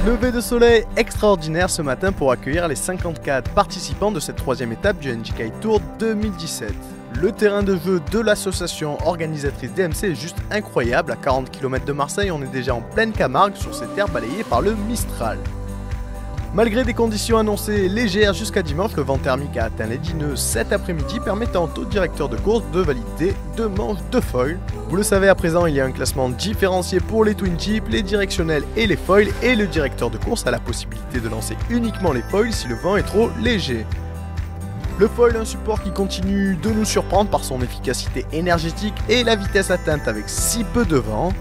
Levé de soleil extraordinaire ce matin pour accueillir les 54 participants de cette troisième étape du NJ Kite Tour 2017. Le terrain de jeu de l'association organisatrice DMC est juste incroyable. À 40 km de Marseille, on est déjà en pleine Camargue sur ces terres balayées par le Mistral. Malgré des conditions annoncées légères jusqu'à dimanche, le vent thermique a atteint les 10 nœuds cet après-midi, permettant au directeur de course de valider 2 manches de foil. Vous le savez à présent, il y a un classement différencié pour les twin tips, les directionnels et les foils, et le directeur de course a la possibilité de lancer uniquement les foils si le vent est trop léger. Le foil, un support qui continue de nous surprendre par son efficacité énergétique et la vitesse atteinte avec si peu de vent.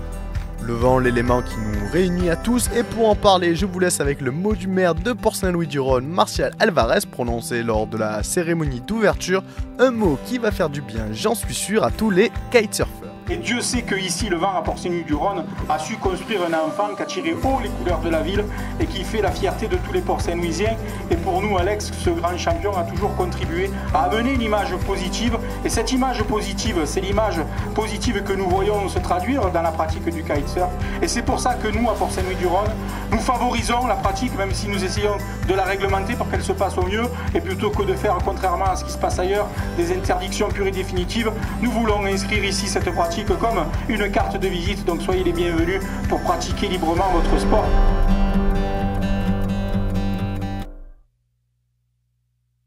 Le vent, l'élément qui nous réunit à tous, et pour en parler, je vous laisse avec le mot du maire de Port-Saint-Louis-du-Rhône, Martial Alvarez, prononcé lors de la cérémonie d'ouverture, un mot qui va faire du bien, j'en suis sûr, à tous les kitesurfers. Et Dieu sait qu'ici, le vent à Port-Saint-Louis-du-Rhône a su construire un enfant qui a tiré haut les couleurs de la ville et qui fait la fierté de tous les Port-Saint-Louisiens. Et pour nous, Alex, ce grand champion a toujours contribué à amener une image positive. Et cette image positive, c'est l'image positive que nous voyons se traduire dans la pratique du kitesurf. Et c'est pour ça que nous, à Port-Saint-Louis-du-Rhône, nous favorisons la pratique, même si nous essayons de la réglementer pour qu'elle se passe au mieux. Et plutôt que de faire, contrairement à ce qui se passe ailleurs, des interdictions pures et définitives, nous voulons inscrire ici cette pratique comme une carte de visite, donc soyez les bienvenus pour pratiquer librement votre sport.